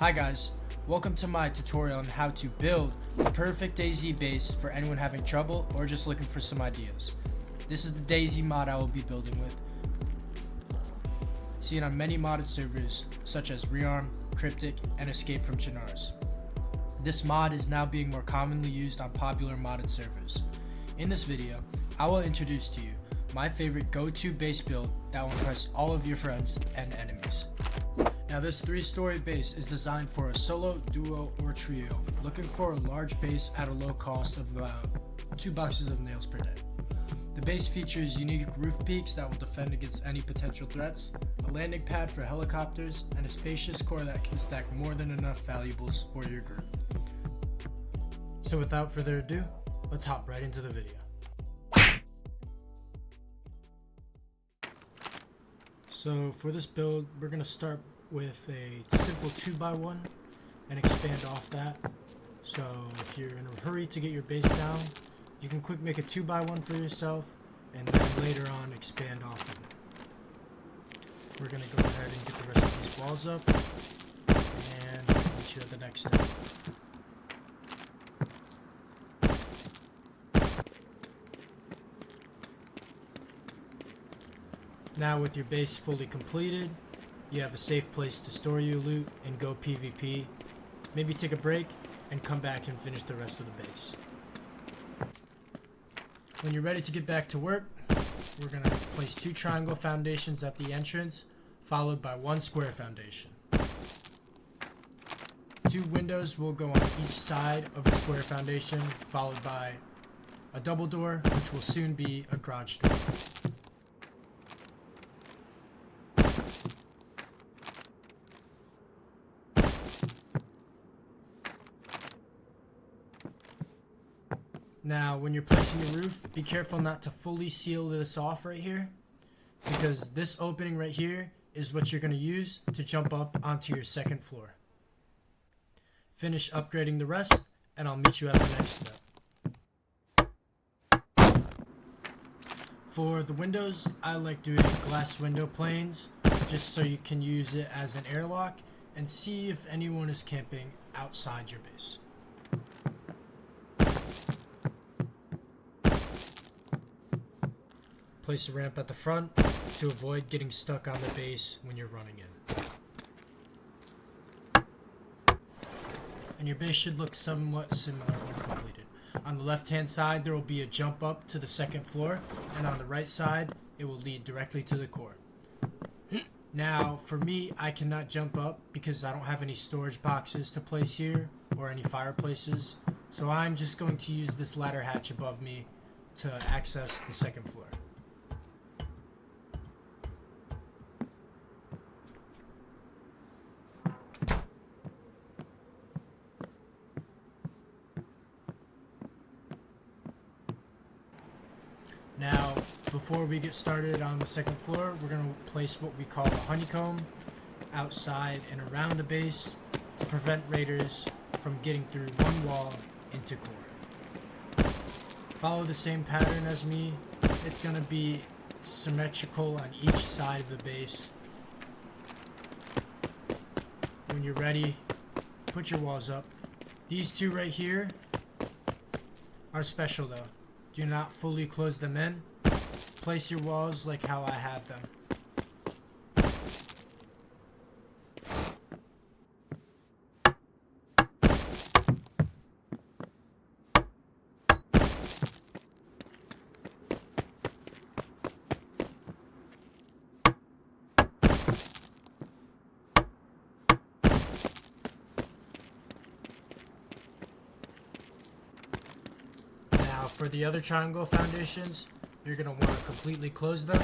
Hi guys, welcome to my tutorial on how to build the perfect DayZ base for anyone having trouble or just looking for some ideas. This is the DayZ mod I will be building with. Seen on many modded servers such as Rearm, Cryptic, and Escape from Chinars. This mod is now being more commonly used on popular modded servers. In this video, I will introduce to you my favorite go-to base build that will impress all of your friends and enemies. Now this 3-story base is designed for a solo, duo, or trio looking for a large base at a low cost of about 2 boxes of nails per day. The base features unique roof peaks that will defend against any potential threats, a landing pad for helicopters, and a spacious core that can stack more than enough valuables for your group. So without further ado, let's hop right into the video. So for this build, we're going to start with a simple 2x1 and expand off that. So if you're in a hurry to get your base down, you can quick make a 2x1 for yourself and then later on expand off of it. We're going to go ahead and get the rest of these walls up and meet you at the next step. Now with your base fully completed, you have a safe place to store your loot and go PvP. Maybe take a break and come back and finish the rest of the base. When you're ready to get back to work, we're going to place 2 triangle foundations at the entrance, followed by 1 square foundation. 2 windows will go on each side of the square foundation, followed by a double door, which will soon be a garage door. Now, when you're placing your roof, be careful not to fully seal this off right here, because this opening right here is what you're going to use to jump up onto your second floor. Finish upgrading the rest, and I'll meet you at the next step. For the windows, I like doing glass window planes, just so you can use it as an airlock and see if anyone is camping outside your base. Place a ramp at the front to avoid getting stuck on the base when you're running in. And your base should look somewhat similar when completed. On the left hand side there will be a jump up to the second floor, and on the right side it will lead directly to the core. Now for me, I cannot jump up because I don't have any storage boxes to place here or any fireplaces, so I'm just going to use this ladder hatch above me to access the second floor. Now, before we get started on the second floor, we're going to place what we call a honeycomb outside and around the base to prevent raiders from getting through one wall into core. Follow the same pattern as me. It's going to be symmetrical on each side of the base. When you're ready, put your walls up. These 2 right here are special though. Do not fully close them in. Place your walls like how I have them. For the other triangle foundations, you're going to want to completely close them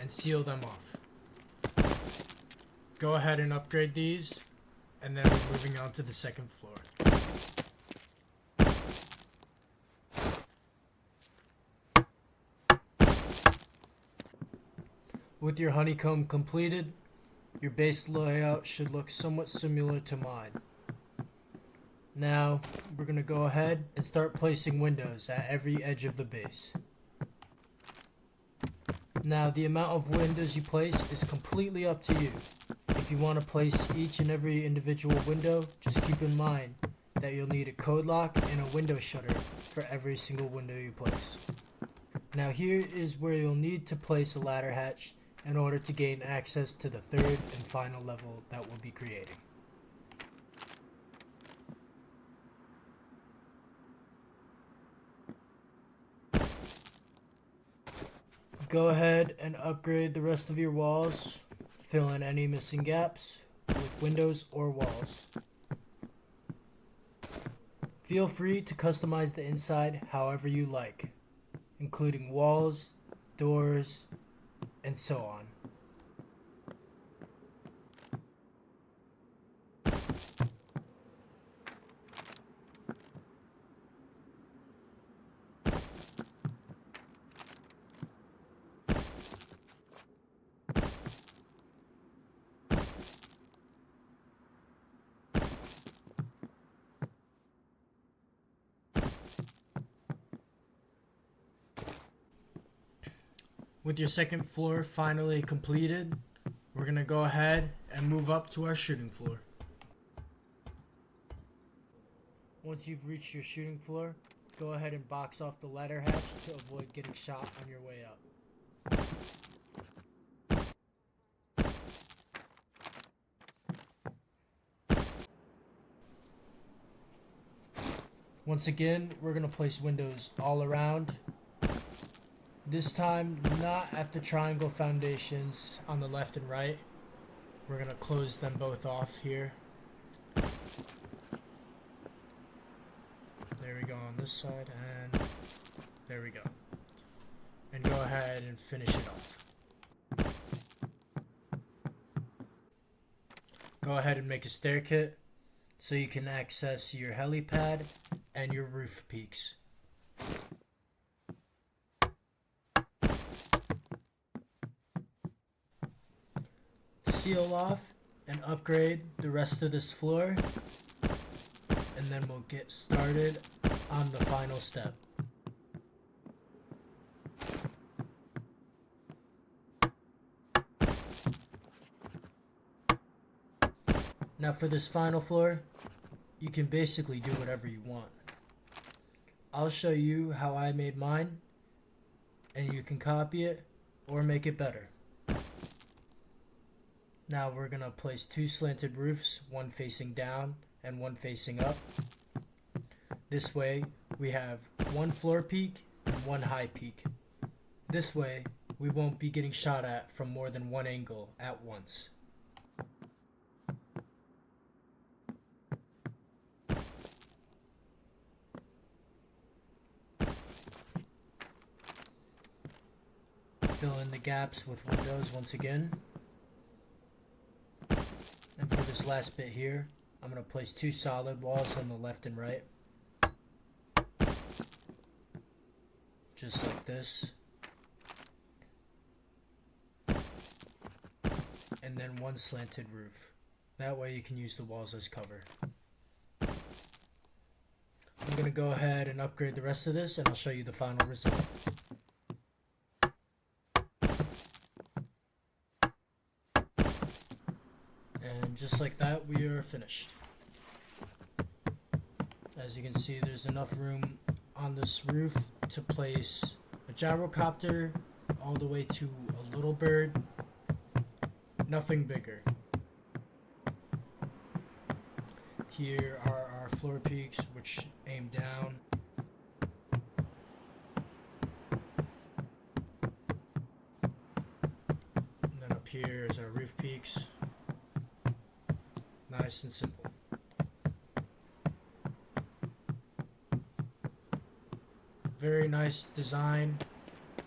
and seal them off. Go ahead and upgrade these, and then we're moving on to the second floor. With your honeycomb completed, your base layout should look somewhat similar to mine. Now, we're going to go ahead and start placing windows at every edge of the base. Now, the amount of windows you place is completely up to you. If you want to place each and every individual window, just keep in mind that you'll need a code lock and a window shutter for every single window you place. Now here is where you'll need to place a ladder hatch in order to gain access to the third and final level that we'll be creating. Go ahead and upgrade the rest of your walls. Fill in any missing gaps with windows or walls. Feel free to customize the inside however you like, including walls, doors, and so on. With your second floor finally completed, we're going to go ahead and move up to our shooting floor. Once you've reached your shooting floor, go ahead and box off the ladder hatch to avoid getting shot on your way up. Once again, we're going to place windows all around. This time, not at the triangle foundations on the left and right. We're going to close them both off here. There we go on this side, and there we go. And go ahead and finish it off. Go ahead and make a stair kit so you can access your helipad and your roof peaks. Seal off and upgrade the rest of this floor, and then we'll get started on the final step. Now for this final floor, you can basically do whatever you want. I'll show you how I made mine, and you can copy it or make it better. Now we're going to place two slanted roofs, one facing down and one facing up. This way we have one floor peak and one high peak. This way we won't be getting shot at from more than one angle at once. Fill in the gaps with windows once again. And for this last bit here, I'm going to place two solid walls on the left and right. Just like this. And then one slanted roof. That way you can use the walls as cover. I'm going to go ahead and upgrade the rest of this, and I'll show you the final result. Just like that, we are finished. As you can see, there's enough room on this roof to place a gyrocopter all the way to a little bird. Nothing bigger. Here are our floor peaks, which aim down. And then up here is our roof peaks. Nice and simple. Very nice design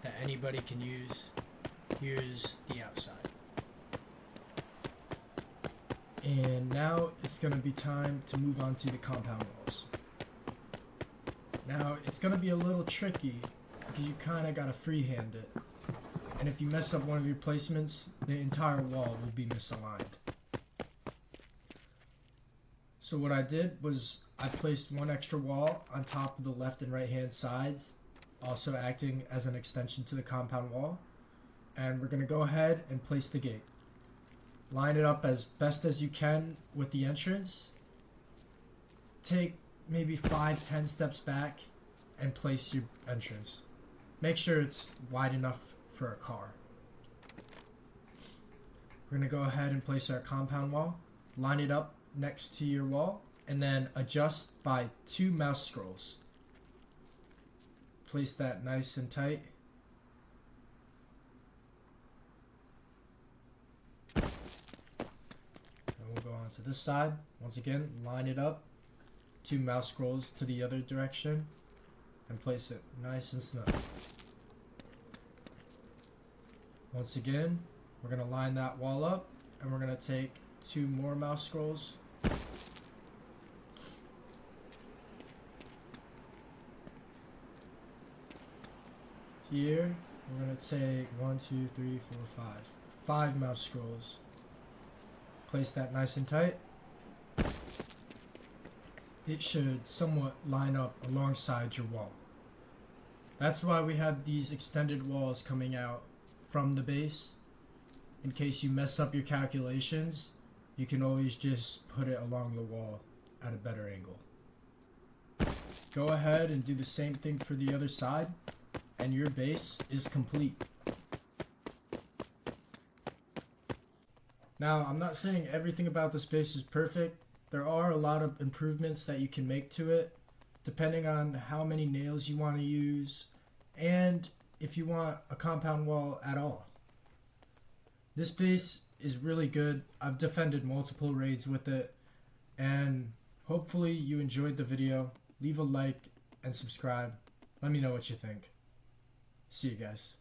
that anybody can use. Here's the outside. And now it's going to be time to move on to the compound walls. Now it's going to be a little tricky because you kind of got to freehand it. And if you mess up one of your placements, the entire wall will be misaligned. So what I did was I placed one extra wall on top of the left and right hand sides, also acting as an extension to the compound wall. And we're going to go ahead and place the gate. line it up as best as you can with the entrance. Take maybe 5-10 steps back and place your entrance. Make sure it's wide enough for a car. We're going to go ahead and place our compound wall, line it up next to your wall, and then adjust by 2 mouse scrolls. Place that nice and tight. And we'll go on to this side. Once again, line it up, 2 mouse scrolls to the other direction, and place it nice and snug. Once again, we're going to line that wall up, and we're going to take 2 more mouse scrolls. Here, we're going to take 1, 2, 3, 4, 5. 5 mouse scrolls. Place that nice and tight. It should somewhat line up alongside your wall. That's why we have these extended walls coming out from the base. In case you mess up your calculations, you can always just put it along the wall at a better angle. Go ahead and do the same thing for the other side, and your base is complete. Now, I'm not saying everything about this base is perfect. There are a lot of improvements that you can make to it, depending on how many nails you want to use, and if you want a compound wall at all. This base is really good. I've defended multiple raids with it, and hopefully you enjoyed the video. Leave a like and subscribe. Let me know what you think. See you guys.